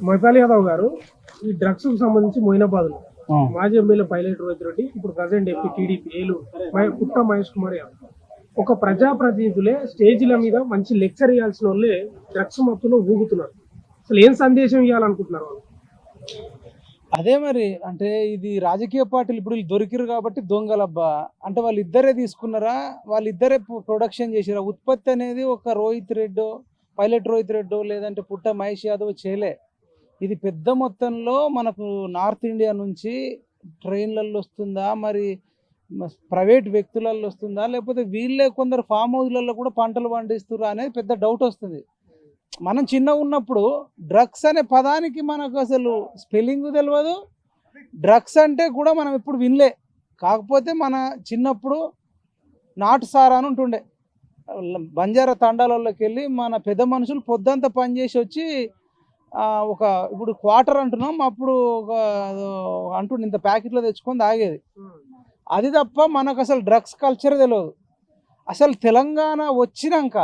మైపాల్ యాదవ్ గారు ఈ డ్రగ్స్ కు సంబంధించి మొయినాబాద్లో మాజీ ఎమ్మెల్యే పైలట్ రోహిత్ రెడ్డి ఇప్పుడు ప్రజెంట్ ఎంపీ టీడీపీ ఏలూరు పుట్ట మహేష్ కుమార్ యాదవ్ ఒక ప్రజాప్రతినిధులే స్టేజ్ల మీద మంచి లెక్చర్ ఇవ్వాల్సిన వాళ్ళే డ్రగ్స్ మత్తులో ఊగుతున్నారు. అసలు ఏం సందేశం ఇవ్వాలనుకుంటున్నారు వాళ్ళు? అదే మరి అంటే ఇది రాజకీయ పార్టీలు ఇప్పుడు వీళ్ళు దొరికిరు కాబట్టి దొంగలబ్బా అంటే వాళ్ళిద్దరే తీసుకున్నారా, వాళ్ళిద్దరే ప్రొడక్షన్ చేసిరా. ఉత్పత్తి అనేది ఒక రోహిత్ రెడ్డో పైలట్ రోహిత్ రెడ్డో లేదంటే పుట్ట మహేష్ యాదవ్ చేయలే. ఇది పెద్ద మొత్తంలో మనకు నార్త్ ఇండియా నుంచి ట్రైన్లలో వస్తుందా, మరి ప్రైవేట్ వ్యక్తులలో వస్తుందా, లేకపోతే వీళ్ళే కొందరు ఫామ్ హౌస్లలో కూడా పంటలు పండిస్తురా అనేది పెద్ద డౌట్ వస్తుంది. మనం చిన్నగా ఉన్నప్పుడు డ్రగ్స్ అనే పదానికి మనకు అసలు స్పెల్లింగ్ తెలియదు, డ్రగ్స్ అంటే కూడా మనం ఇప్పుడు వినలే. కాకపోతే మన చిన్నప్పుడు నాటు సారా అని ఉంటుండే, బంజారా తండాలలోకి వెళ్ళి మన పెద్ద మనుషులు పొద్దంతా పనిచేసి వచ్చి ఒక ఇప్పుడు క్వార్టర్ అంటున్నాం, అప్పుడు ఒక అంటుండే ఇంత ప్యాకెట్లో తెచ్చుకొని తాగేది. అది తప్ప మనకు అసలు డ్రగ్స్ కల్చర్ తెలియదు. అసలు తెలంగాణ వచ్చినాక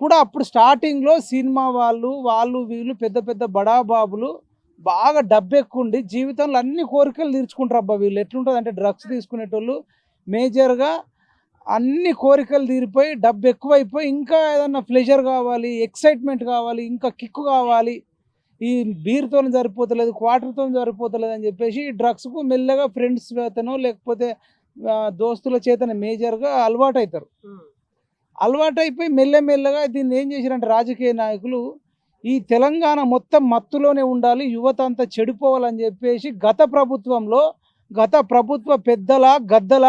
కూడా అప్పుడు స్టార్టింగ్లో సినిమా వాళ్ళు వీళ్ళు పెద్ద పెద్ద బడాబాబులు బాగా డబ్బెక్కుండి జీవితంలో అన్ని కోరికలు తీర్చుకుంటారు. అబ్బా వీళ్ళు ఎట్లుంటుంది అంటే డ్రగ్స్ తీసుకునేటోళ్ళు మేజర్గా అన్ని కోరికలు తీరిపోయి డబ్బు ఎక్కువైపోయి ఇంకా ఏదన్నా ప్లెజర్ కావాలి, ఎక్సైట్మెంట్ కావాలి, ఇంకా కిక్కు కావాలి, ఈ బీర్తో సరిపోతలేదు, క్వార్టర్తో సరిపోతలేదు అని చెప్పేసి డ్రగ్స్కు మెల్లగా ఫ్రెండ్స్ చేతనో లేకపోతే దోస్తుల చేతన మేజర్గా అలవాటు అవుతారు. అలవాటైపోయి మెల్లమెల్లగా దీన్ని ఏం చేశారంటే రాజకీయ నాయకులు ఈ తెలంగాణ మొత్తం మత్తులోనే ఉండాలి, యువత అంతా చెడిపోవాలని చెప్పేసి గత ప్రభుత్వ పెద్దల గద్దల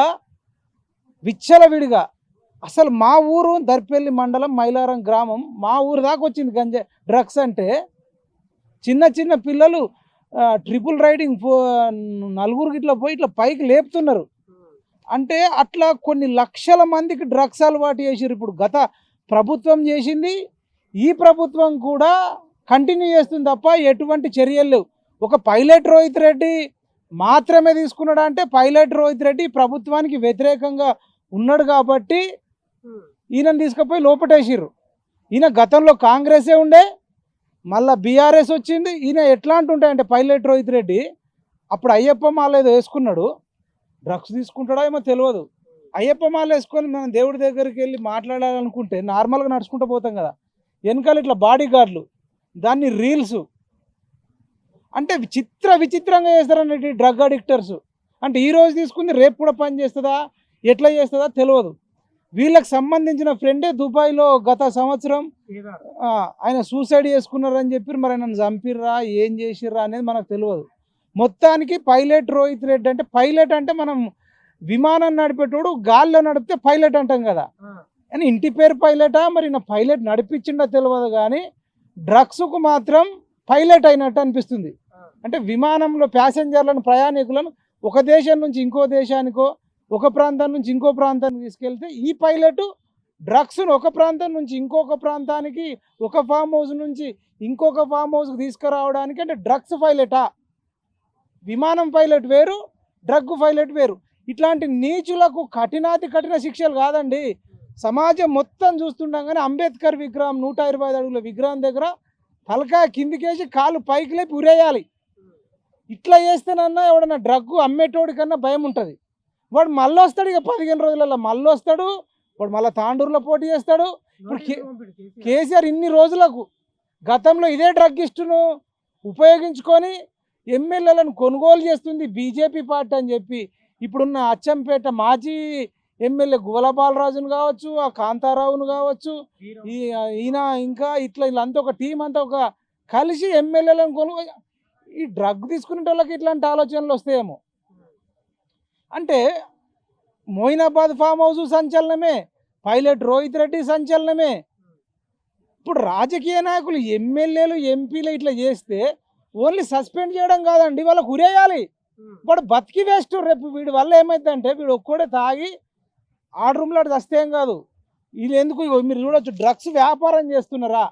విచ్చలవిడిగా అసలు మా ఊరు దర్పల్లి మండలం మైలారం గ్రామం మా ఊరు దాకా వచ్చింది గంజా డ్రగ్స్ అంటే. చిన్న చిన్న పిల్లలు ట్రిపుల్ రైడింగ్ నలుగురికి ఇట్లా పోయి ఇట్లా పైకి లేపుతున్నారు. అంటే అట్లా కొన్ని లక్షల మందికి డ్రగ్స్ అలవాటు చేసారు. ఇప్పుడు గత ప్రభుత్వం చేసింది, ఈ ప్రభుత్వం కూడా కంటిన్యూ చేస్తుంది తప్ప ఎటువంటి చర్యలు లేవు. ఒక పైలట్ రోహిత్ రెడ్డి మాత్రమే తీసుకున్నాడు అంటే పైలట్ రోహిత్ రెడ్డి ప్రభుత్వానికి వ్యతిరేకంగా ఉన్నాడు కాబట్టి ఈయనను తీసుకుపోయి లోపటేసిర్రు. ఈయన గతంలో కాంగ్రెసే ఉండే, మళ్ళీ బీఆర్ఎస్ వచ్చింది. ఈయన ఎట్లాంటి ఉంటాయంటే పైలట్ రోహిత్ రెడ్డి అప్పుడు అయ్యప్ప మాల ఏదో వేసుకున్నాడు, డ్రగ్స్ తీసుకుంటాడో ఏమో తెలియదు. అయ్యప్ప మాల వేసుకొని మనం దేవుడి దగ్గరికి వెళ్ళి మాట్లాడాలనుకుంటే నార్మల్గా నడుచుకుంటూ పోతాం కదా, వెనకాల ఇట్లా బాడీ గార్డులు, దాన్ని రీల్స్ అంటే విచిత్రంగా చేస్తారన్నట్టు డ్రగ్ అడిక్టర్స్. అంటే ఈరోజు తీసుకుంది రేపు కూడా పని చేస్తుందా, ఎట్లా చేస్తుందా తెలియదు. వీళ్ళకి సంబంధించిన ఫ్రెండే దుబాయ్లో గత సంవత్సరం ఆయన సూసైడ్ చేసుకున్నారని చెప్పి మరి ఆయన చంపిర్రా ఏం చేసిర్రా అనేది మనకు తెలియదు. మొత్తానికి పైలట్ రోహిత్ రెడ్డి అంటే పైలట్ అంటే మనం విమానం నడిపేటోడు గాల్లో నడిపితే పైలట్ అంటాం కదా, అని ఇంటి పేరు పైలటా మరి నా పైలట్ నడిపించిండో తెలియదు కానీ డ్రగ్స్కు మాత్రం పైలట్ అయినట్టు అనిపిస్తుంది. అంటే విమానంలో ప్యాసింజర్లను ప్రయాణికులను ఒక దేశం నుంచి ఇంకో దేశానికో ఒక ప్రాంతం నుంచి ఇంకో ప్రాంతానికి తీసుకెళ్తే ఈ పైలట్ డ్రగ్స్ను ఒక ప్రాంతం నుంచి ఇంకొక ప్రాంతానికి ఒక ఫామ్ హౌస్ నుంచి ఇంకొక ఫామ్ హౌస్కి తీసుకురావడానికి అంటే డ్రగ్స్ పైలటా? విమానం పైలట్ వేరు, డ్రగ్ పైలట్ వేరు. ఇట్లాంటి నీచులకు కఠిన శిక్షలు కాదండి. సమాజం మొత్తం చూస్తుండగానే అంబేద్కర్ విగ్రహం 125 అడుగుల విగ్రహం దగ్గర తలకాయ కిందికేసి కాలు పైకి లేపి ఉరేయాలి. ఇట్లా చేస్తేనన్నా ఎవడన్నా డ్రగ్ అమ్మేటోడి కన్నా భయం ఉంటుంది. వాడు మళ్ళీ వస్తాడు, ఇక 15 రోజులలో మళ్ళీ వస్తాడు, వాడు మళ్ళీ తాండూరులో పోటీ చేస్తాడు. ఇప్పుడు కేసీఆర్ ఇన్ని రోజులకు గతంలో ఇదే డ్రగ్గిస్టును ఉపయోగించుకొని ఎమ్మెల్యేలను కొనుగోలు చేస్తుంది బీజేపీ పార్టీ అని చెప్పి ఇప్పుడున్న అచ్చంపేట మాజీ ఎమ్మెల్యే గువల బాలరాజును కావచ్చు, ఆ కాంతారావును కావచ్చు, ఈయన ఇంకా వీళ్ళంతా ఒక టీం అంతా ఒక కలిసి ఎమ్మెల్యేలను కొనుగోలు ఈ డ్రగ్ తీసుకునే వాళ్ళకి ఇట్లాంటి ఆలోచనలు వస్తాయేమో. అంటే మొయినాబాద్ ఫామ్ హౌస్ సంచలనమే, పైలట్ రోహిత్ రెడ్డి సంచలనమే. ఇప్పుడు రాజకీయ నాయకులు ఎమ్మెల్యేలు ఎంపీలు ఇట్లా చేస్తే ఓన్లీ సస్పెండ్ చేయడం కాదండి, వాళ్ళకు ఉరేయాలి. వాడు బతికి వేస్ట్. రేపు వీడి వల్ల ఏమైందంటే వీడు ఒక్కడే తాగి ఆడ రూమ్లో వస్తే ఏం కాదు. వీళ్ళు ఎందుకు మీరు చూడవచ్చు డ్రగ్స్ వ్యాపారం చేస్తున్నారా?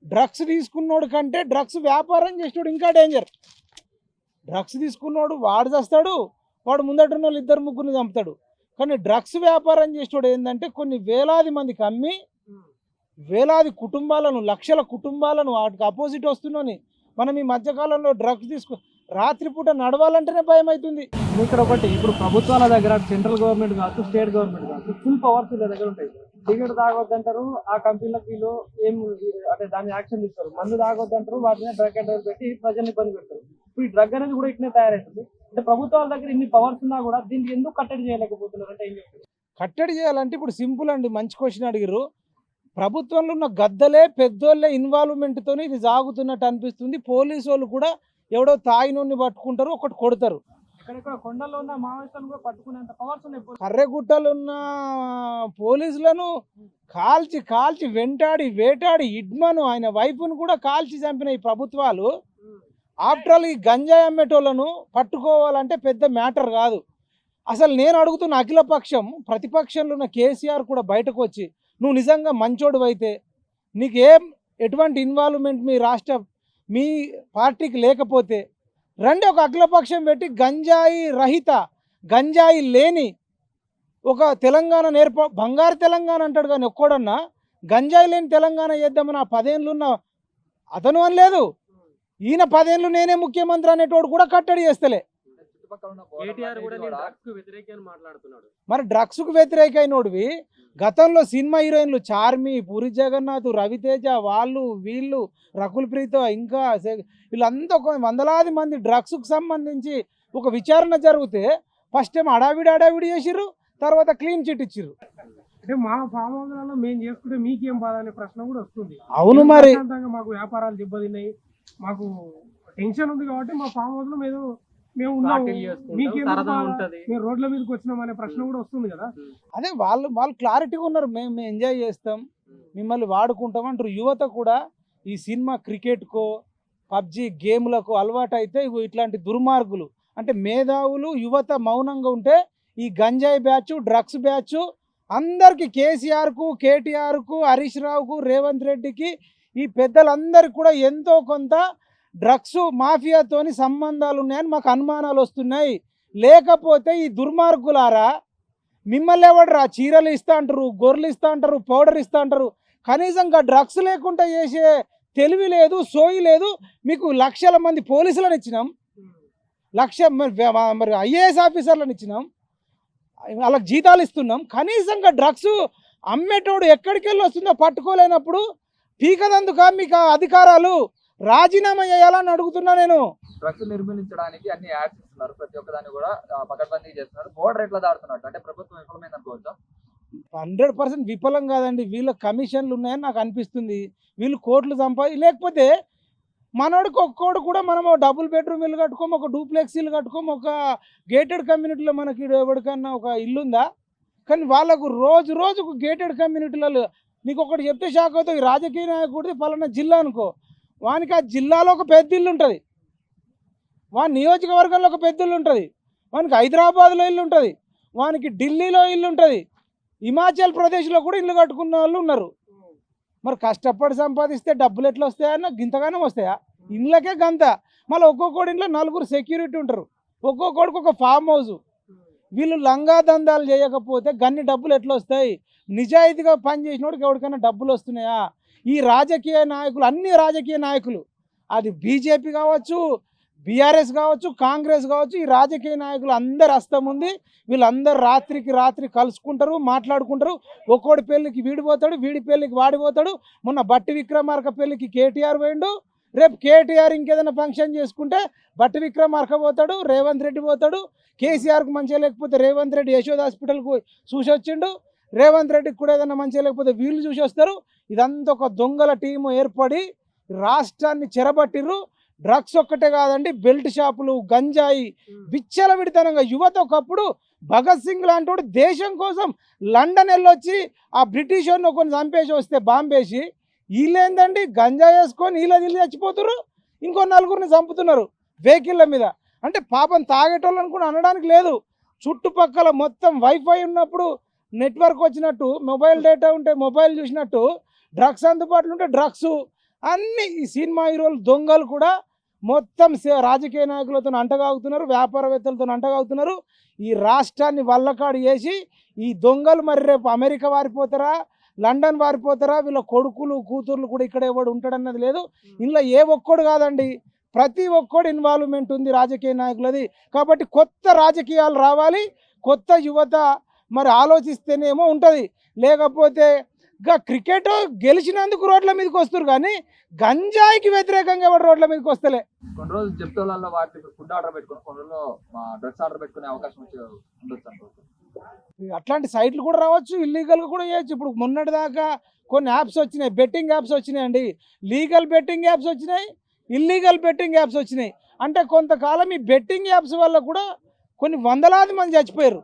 డ్రగ్స్ తీసుకున్నోడు కంటే డ్రగ్స్ వ్యాపారం చేసేవాడు ఇంకా డేంజర్. డ్రగ్స్ తీసుకున్నోడు వాడు చేస్తాడు, వాడు ముందట వాళ్ళు 2-3 చంపుతాడు. కానీ డ్రగ్స్ వ్యాపారం చేసేవాడు ఏంటంటే కొన్ని వేలాది మందికి అమ్మి వేలాది కుటుంబాలను, లక్షల కుటుంబాలను వాటికి అపోజిట్ వస్తున్నని మనం ఈ మధ్యకాలంలో డ్రగ్స్ రాత్రిపూట నడవాలంటేనే భయం అవుతుంది. ఇక్కడ ఒకటి ఇప్పుడు ప్రభుత్వాల దగ్గర సెంట్రల్ గవర్నమెంట్ కావచ్చు స్టేట్ గవర్నమెంట్ కావచ్చు ఫుల్ పవర్స్ వీళ్ళ దగ్గర ఉంటాయి. టికెట్ తాగొద్దంటారు, ఆ కంపెనీలకు వీళ్ళు ఏం అంటే దాన్ని యాక్షన్ తీస్తారు. మందు తాగొద్దంటారు, వాటిని డ్రగ్ అండ్ పెట్టి ప్రజల్ని ఇబ్బంది పెడతారు. ఇప్పుడు ఈ డ్రగ్ అనేది కూడా ఇట్లనే తయారవుతుంది. అంటే ప్రభుత్వాల దగ్గర ఇన్ని పవర్స్ ఉన్నా కూడా దీన్ని ఎందుకు కట్టడి చేయలేకపోతున్నారు అంటే ఏం చెప్తారు? కట్టడి చేయాలంటే ఇప్పుడు సింపుల్ అండి, మంచి క్వశ్చన్ అడిగారు. ప్రభుత్వంలో ఉన్న గద్దలే పెద్దోళ్ళే ఇన్వాల్వ్మెంట్తోనే ఇది సాగుతున్నట్టు అనిపిస్తుంది. పోలీసు వాళ్ళు కూడా ఎవడో తాగినోడిని పట్టుకుంటారు, ఒకటి కొడతారు. ఇక్కడ కొండల్లో ఉన్న మావోయిస్టులను కూడా పట్టుకునేంత పవర్స్ ఉన్నాయి. కర్రెగుట్టలు ఉన్న పోలీసులను కాల్చి కాల్చి వెంటాడి వేటాడి ఇడ్మను ఆయన వైఫ్ను కూడా కాల్చి చంపిన ఈ ప్రభుత్వాలు ఆఫ్టర్ ఆల్ ఈ గంజాయి అమ్మేటోళ్ళను పట్టుకోవాలంటే పెద్ద మ్యాటర్ కాదు. అసలు నేను అడుగుతున్న అఖిలపక్షం ప్రతిపక్షంలో ఉన్న కేసీఆర్ కూడా బయటకు వచ్చి నువ్వు నిజంగా మంచోడు అయితే నీకేం ఎటువంటి ఇన్వాల్వ్మెంట్ మీ పార్టీకి లేకపోతే రండి ఒక అఖిలపక్షం పెట్టి గంజాయి రహిత గంజాయి లేని ఒక తెలంగాణ బంగారు తెలంగాణ అంటాడు కానీ ఒక్కడన్నా గంజాయి లేని తెలంగాణ చేద్దామని ఆ 10 ఏళ్ళు ఉన్న అతను అనలేదు. ఈయన 10 ఏళ్ళు నేనే ముఖ్యమంత్రి అనేటోడు కూడా కట్టడి చేస్తలే. మరి డ్రగ్స్కు వ్యతిరేకైనోడివి గతంలో సినిమా హీరోయిన్లు చార్మి, పూరి జగన్నాథ్, రవితేజ, వాళ్ళు వీళ్ళు రకుల్ ప్రీత్ ఇంకా వీళ్ళంతా ఒక వందలాది మంది డ్రగ్స్కు సంబంధించి ఒక విచారణ జరిగితే ఫస్ట్ టైం అడావిడి చేసిర్రు, తర్వాత క్లీన్ చిట్ ఇచ్చిర్రు. అంటే మా ఫామ్ హౌస్లలో మేము చేసుకుంటే మీకేం బాధ అనే ప్రశ్న కూడా వస్తుంది. అవును, మరి మాకు వ్యాపారాలు దెబ్బతిన్నాయి, మాకు టెన్షన్ ఉంది కాబట్టి మా ఫామ్ హౌస్ లో మేము రోడ్ల మీదకి వచ్చినాం అనే ప్రశ్న కూడా వస్తుంది కదా. అదే వాళ్ళు క్లారిటీగా ఉన్నారు, మేము ఎంజాయ్ చేస్తాం, మిమ్మల్ని వాడుకుంటాం అంటారు. యువత కూడా ఈ సినిమా క్రికెట్కో పబ్జి గేమ్లకు అలవాటు అయితే ఇట్లాంటి దుర్మార్గులు అంటే మేధావులు యువత మౌనంగా ఉంటే ఈ గంజాయి బ్యాచ్ డ్రగ్స్ బ్యాచ్ అందరికీ కేసీఆర్కు కేటీఆర్కు హరీష్ రావుకు రేవంత్ రెడ్డికి ఈ పెద్దలందరికీ కూడా ఎంతో కొంత డ్రగ్స్ మాఫియాతోని సంబంధాలు ఉన్నాయని మాకు అనుమానాలు వస్తున్నాయి. లేకపోతే ఈ దుర్మార్గులారా మిమ్మల్ని ఎవడరా చీరలు ఇస్తా అంటారు, గొర్రెలు ఇస్తా అంటారు, పౌడర్ ఇస్తా అంటారు, కనీసంగా డ్రగ్స్ లేకుండా చేసే తెలివి లేదు, సోయి లేదు. మీకు లక్షల మంది పోలీసులను ఇచ్చినాం, మరి ఐఏఎస్ ఆఫీసర్లను ఇచ్చినాం, వాళ్ళకి జీతాలు ఇస్తున్నాం. కనీసంగా డ్రగ్స్ అమ్మేటోడు ఎక్కడికి వెళ్ళి వస్తుందో పట్టుకోలేనప్పుడు పీకదందుక మీకు అధికారాలు రాజీనామా చేయాలని అడుగుతున్నా నేను. డ్రగ్స్ నిర్మూలించడానికి అన్ని యాడ్స్ ఇస్తున్నారు, ప్రతి ఒక్కదాన్ని కూడా పకడ్బందీ చేస్తున్నారు. బోర్డర్ ఎట్లా దాడుతున్నట్టు అంటే ప్రభుత్వం విఫలమైంది అనుకోవచ్చా? 100% విఫలం కాదండి, వీళ్ళ కమిషన్లు ఉన్నాయని నాకు అనిపిస్తుంది. వీళ్ళు కోట్లు లేకపోతే మనోడికి ఒక్కోడు కూడా మనం డబుల్ బెడ్రూమ్ ఇల్లు కట్టుకోము, ఒక డూప్లెక్స్ ఇల్లు కట్టుకోము, ఒక గేటెడ్ కమ్యూనిటీలో మనకి ఎవరికన్నా ఒక ఇల్లు ఉందా? కానీ వాళ్ళకు రోజుకు గేటెడ్ కమ్యూనిటీలలో నీకు ఒకటి చెప్తే షాక్ అవుతావు. ఈ రాజకీయ నాయకుడిది పలానా జిల్లా అనుకో, వానికి ఆ జిల్లాలో ఒక పెద్ద ఇల్లు ఉంటుంది, వాని నియోజకవర్గంలో ఒక పెద్ద ఇల్లు ఉంటుంది, వానికి హైదరాబాద్లో ఇల్లు ఉంటుంది, వానికి ఢిల్లీలో ఇల్లు ఉంటుంది, హిమాచల్ ప్రదేశ్లో కూడా ఇల్లు కట్టుకున్న వాళ్ళు ఉన్నారు. మరి కష్టపడి సంపాదిస్తే డబ్బులు ఎట్లా వస్తాయన్న గింతగానే వస్తాయా? ఇండ్లకే గంత. మళ్ళీ ఒక్కొక్కడి ఇంట్లో 4 సెక్యూరిటీ ఉంటారు, ఒక్కొక్కడికి ఒక ఫామ్ హౌస్. వీళ్ళు లంగా దందాలు చేయకపోతే గన్ని డబ్బులు ఎట్లా వస్తాయి? నిజాయితీగా పనిచేసినోడికి ఎవరికైనా డబ్బులు వస్తున్నాయా? ఈ రాజకీయ నాయకులు, అన్ని రాజకీయ నాయకులు, అది బీజేపీ కావచ్చు, బీఆర్ఎస్ కావచ్చు, కాంగ్రెస్ కావచ్చు, ఈ రాజకీయ నాయకులు అందరు హస్తం ఉంది. వీళ్ళందరూ రాత్రికి రాత్రి కలుసుకుంటారు, మాట్లాడుకుంటారు. ఒక్కోడి పెళ్ళికి వీడిపోతాడు, వీడి పెళ్ళికి వాడిపోతాడు. మొన్న బట్టి విక్రమార్క పెళ్ళికి కేటీఆర్ పోయిండు, రేపు కేటీఆర్ ఇంకేదైనా ఫంక్షన్ చేసుకుంటే బట్టి విక్రమార్క పోతాడు, రేవంత్ రెడ్డి పోతాడు. కేసీఆర్కు మంచిగా లేకపోతే రేవంత్ రెడ్డి యశోద హాస్పిటల్కు చూసి వచ్చిండు, రేవంత్ రెడ్డికి కూడా ఏదైనా మంచిగా లేకపోతే వీళ్ళు చూసి వస్తారు. ఇదంతా ఒక దొంగల టీము ఏర్పడి రాష్ట్రాన్ని చెరబట్టిర్రు. డ్రగ్స్ ఒక్కటే కాదండి, బెల్ట్ షాపులు, గంజాయి, విచ్చలవిడితనంగా యువత. ఒకప్పుడు భగత్ సింగ్ లాంటి దేశం కోసం లండన్ వెళ్ళొచ్చి ఆ బ్రిటిష్ వాడిని కొన్ని చంపేసి వస్తే బాంబేసి, వీళ్ళేందండి గంజాయి వేసుకొని వీళ్ళు చచ్చిపోతున్నారు, ఇంకో 4గురిని చంపుతున్నారు వెహికల్ల మీద. అంటే పాపం తాగేటోళ్ళని కూడా అనడానికి లేదు. చుట్టుపక్కల మొత్తం వైఫై ఉన్నప్పుడు నెట్వర్క్ వచ్చినట్టు, మొబైల్ డేటా ఉంటే మొబైల్ చూసినట్టు, డ్రగ్స్ అందుబాటులో ఉంటే డ్రగ్స్ అన్నీ. ఈ సినిమా హీరోలు దొంగలు కూడా మొత్తం రాజకీయ నాయకులతో అంటగాగుతున్నారు, వ్యాపారవేత్తలతో అంటగాగుతున్నారు. ఈ రాష్ట్రాన్ని వల్లకాడు చేసి ఈ దొంగలు మరి రేపు అమెరికా వారిపోతారా, లండన్ వారిపోతారా, వీళ్ళ కొడుకులు కూతుర్లు కూడా ఇక్కడ ఎవడు ఉంటాడన్నది లేదు. ఇందులో ఏ ఒక్కడు కాదండి, ప్రతి ఒక్కడు ఇన్వాల్వ్మెంట్ ఉంది రాజకీయ నాయకులది. కాబట్టి కొత్త రాజకీయాలు రావాలి, కొత్త యువత మరి ఆలోచిస్తేనేమో ఉంటుంది. లేకపోతే ఇంకా క్రికెట్ గెలిచినందుకు రోడ్ల మీదకి వస్తారు కానీ గంజాయికి వ్యతిరేకంగా ఎవరు రోడ్ల మీదకి వస్తలే. కొన్ని రోజులు జప్తోలలో వాటి ఫుడ్ ఆర్డర్ పెట్టుకుని కొన్ని రోజుల్లో డ్రగ్స్ ఆర్డర్ పెట్టుకునే అవకాశం ఉండొచ్చు అనుకోవచ్చు. అట్లాంటి సైట్లు కూడా రావచ్చు, ఇల్లీగల్గా కూడా చేయొచ్చు. ఇప్పుడు మొన్నటి దాకా కొన్ని యాప్స్ వచ్చినాయి, బెట్టింగ్ యాప్స్ వచ్చినాయండి. లీగల్ బెట్టింగ్ యాప్స్ వచ్చినాయి, ఇల్లీగల్ బెట్టింగ్ యాప్స్ వచ్చినాయి. అంటే కొంతకాలం ఈ బెట్టింగ్ యాప్స్ వల్ల కూడా కొన్ని వందలాది మంది చచ్చిపోయారు.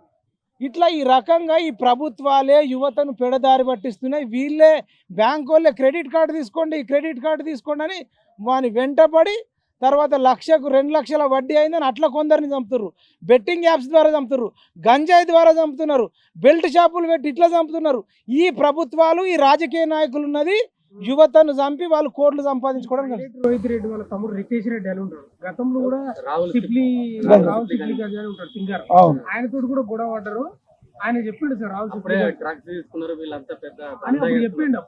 ఇట్లా ఈ రకంగా ఈ ప్రభుత్వాలే యువతను పెడదారి పట్టిస్తున్నాయి. వీళ్ళే బ్యాంకు వాళ్ళే క్రెడిట్ కార్డు తీసుకోండి, క్రెడిట్ కార్డు తీసుకోండి అని వాని వెంటపడి తర్వాత 1,00,000కు 2 లక్షల వడ్డీ అయిందని అట్లా కొందరిని చంపుతున్నారు. బెట్టింగ్ యాప్స్ ద్వారా చంపుతున్నారు, గంజాయి ద్వారా చంపుతున్నారు, బెల్ట్ షాపులు పెట్టి ఇట్లా చంపుతున్నారు. ఈ ప్రభుత్వాలు ఈ రాజకీయ నాయకులు ఉన్నది యువతను చంపి వాళ్ళు కోట్లు సంపాదించుకోవడం. రోహిత్ రెడ్డి వాళ్ళ తమ్ముడు రితేష్ రెడ్డి అని ఉంటాడు, గతంలో కూడా రాహుల్ సిప్లీ గంజా అని ఉంటాడు సింగర్, ఆయనతో కూడా గొడవ పడ్డారు. ఆయన చెప్పిండు సార్ రాహుల్ సిప్లీ డ్రగ్స్ తీసుకున్నారు వీళ్ళంతా పెద్ద అని అప్పుడు చెప్పిండు.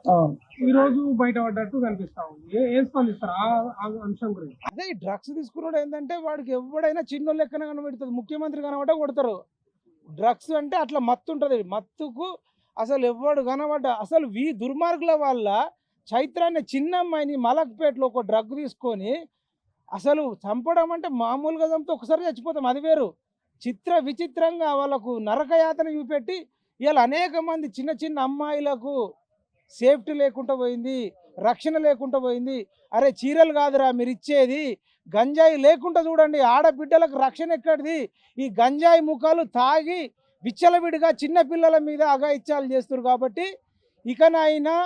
ఈ రోజు బయట పడ్డట్టు కనిపిస్తా ఉంది. ఏం స్పందిస్తారు ఆ అంశం గురించి? అదే ఈ డ్రగ్స్ తీసుకున్నాడు ఏంటంటే వాడికి ఎవడైనా చిన్న లెక్కన కనబడుతుంది, ముఖ్యమంత్రి కనబడ్డా కొడతారు. డ్రగ్స్ అంటే అట్లా మత్తు ఉంటుంది, మత్తుకు అసలు ఎవడు కనబడ్డ అసలు దుర్మార్గుల వల్ల చైత్రాన్ని చిన్న అమ్మాయిని మలక్పేటలో ఒక డ్రగ్ తీసుకొని అసలు చంపడం అంటే మామూలుగా చంపితే ఒకసారి చచ్చిపోతాం, అది వేరు. చిత్ర విచిత్రంగా వాళ్ళకు నరకయాతన చూపెట్టి ఇలా అనేక మంది చిన్న చిన్న అమ్మాయిలకు సేఫ్టీ లేకుండా పోయింది, రక్షణ లేకుండా పోయింది. అరే చీరలు కాదురా మీరు ఇచ్చేది, గంజాయి లేకుండా చూడండి ఆడబిడ్డలకు రక్షణ ఎక్కడిది. ఈ గంజాయి ముఖాలు తాగి విచ్చలవిడిగా చిన్న పిల్లల మీద అఘాయిత్యాలు చేస్తారు. కాబట్టి ఇకనైనా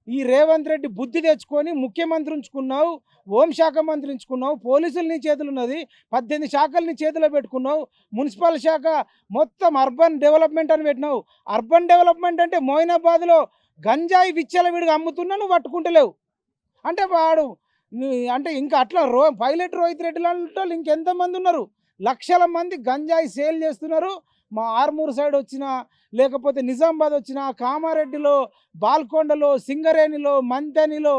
ఈ రేవంత్ రెడ్డి బుద్ధి తెచ్చుకొని ముఖ్యమంత్రి ఉంచుకున్నావు, హోంశాఖ మంత్రి ఉంచుకున్నావు, పోలీసులు నీ చేతులు ఉన్నది, 18 శాఖలు నీ చేతిలో పెట్టుకున్నావు, మున్సిపల్ శాఖ మొత్తం అర్బన్ డెవలప్మెంట్ అని పెట్టినావు. అర్బన్ డెవలప్మెంట్ అంటే మోయినాబాద్లో గంజాయి విచ్చలవిడిగా అమ్ముతున్నా నువ్వు పట్టుకుంటలేవు. అంటే వాడు అంటే ఇంకా అట్లా పైలట్ రోహిత్ రెడ్డి లాంటి ఇంకెంతమంది ఉన్నారు, లక్షల మంది గంజాయి సేల్ చేస్తున్నారు. మా ఆర్మూరు సైడ్ వచ్చినా లేకపోతే నిజామాబాద్ వచ్చినా, కామారెడ్డిలో, బాల్కొండలో, సింగరేణిలో, మంతెనిలో,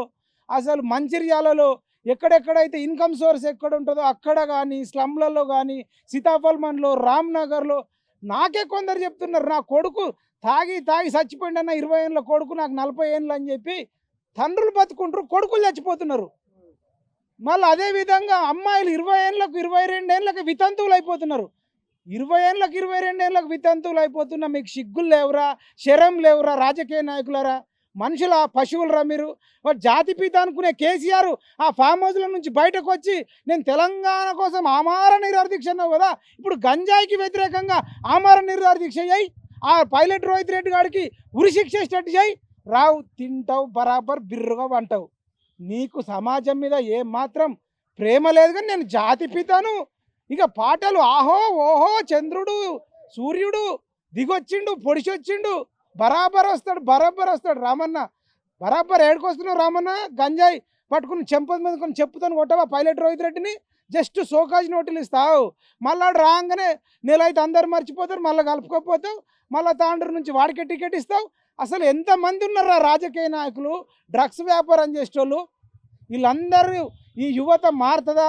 అసలు మంచిర్యాలలో ఎక్కడెక్కడైతే ఇన్కమ్ సోర్స్ ఎక్కడ ఉంటుందో అక్కడ కానీ, స్లమ్లలో కానీ, సీతాఫల్మన్లో, రామ్నగర్లో నాకే కొందరు చెప్తున్నారు నా కొడుకు తాగి చచ్చిపోయింది అన్న, 20 ఏళ్ళ కొడుకు నాకు 40 ఏళ్ళు అని చెప్పి తండ్రులు బతుకుంటారు, కొడుకులు చచ్చిపోతున్నారు. మళ్ళీ అదేవిధంగా అమ్మాయిలు 20 ఏళ్ళకు 22 ఏళ్ళకి వితంతువులు అయిపోతున్నారు. 20 ఏళ్ళకి 22 ఏళ్ళకి వితంతువులు అయిపోతున్నా మీకు సిగ్గులు లేవురా, శరం లేవురా రాజకీయ నాయకులరా, మనుషుల పశువులరా మీరు? జాతిపిత అనుకునే కేసీఆర్ ఆ ఫామ్ హౌస్ల నుంచి బయటకు వచ్చి నేను తెలంగాణ కోసం ఆమరణ నిరాహార దీక్ష అన్నావు కదా, ఇప్పుడు గంజాయికి వ్యతిరేకంగా ఆమరణ నిరాహార దీక్ష చేయి. ఆ పైలట్ రోహిత్ రెడ్డి గారికి ఉరి శిక్ష ఇచ్చేటట్టు చేయి. రావు తింటావు బరాబర్ బిర్రుగా వంటావు. నీకు సమాజం మీద ఏమాత్రం ప్రేమ లేదు. కానీ నేను జాతిపితను, ఇక పాటలు ఆహో ఓహో చంద్రుడు సూర్యుడు దిగొచ్చిండు పొడిచొచ్చిండు బరాబర్ వస్తాడు రామన్న. బరాబర్ ఏడుకొస్తున్నావు రామన్న? గంజాయి పట్టుకుని చెంప మీద కొన్ని చెప్పుతాను కొట్టవా పైలట్ రోహిత్ రెడ్డిని? జస్ట్ సోకాజ్ నోటీలు ఇస్తావు, మళ్ళీ రాగానే నెల అయితే అందరు మర్చిపోతారు, మళ్ళీ కలుపుకోకపోతావు, మళ్ళీ తాండ్రు నుంచి వాడికే టికెట్ ఇస్తావు. అసలు ఎంతమంది ఉన్నారా రాజకీయ నాయకులు, డ్రగ్స్ వ్యాపారం చేసేటోళ్ళు? వీళ్ళందరూ ఈ యువత మారదా?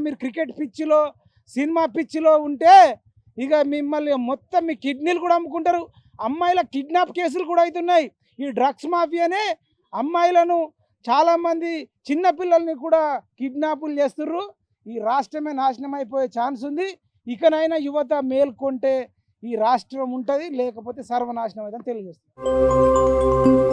మీరు క్రికెట్ పిచ్చిలో, సినిమా పిచ్చిలో ఉంటే ఇక మిమ్మల్ని మొత్తం మీ కిడ్నీలు కూడా అమ్ముకుంటారు. అమ్మాయిల కిడ్నాప్ కేసులు కూడా అవుతున్నాయి. ఈ డ్రగ్స్ మాఫియానే అమ్మాయిలను చాలామంది చిన్నపిల్లల్ని కూడా కిడ్నాపులు చేస్తుర్రు. ఈ రాష్ట్రమే నాశనం అయిపోయే ఛాన్స్ ఉంది. ఇకనైనా యువత మేల్కొంటే ఈ రాష్ట్రం ఉంటుంది, లేకపోతే సర్వనాశనం అవుతుందని తెలియజేస్తుంది.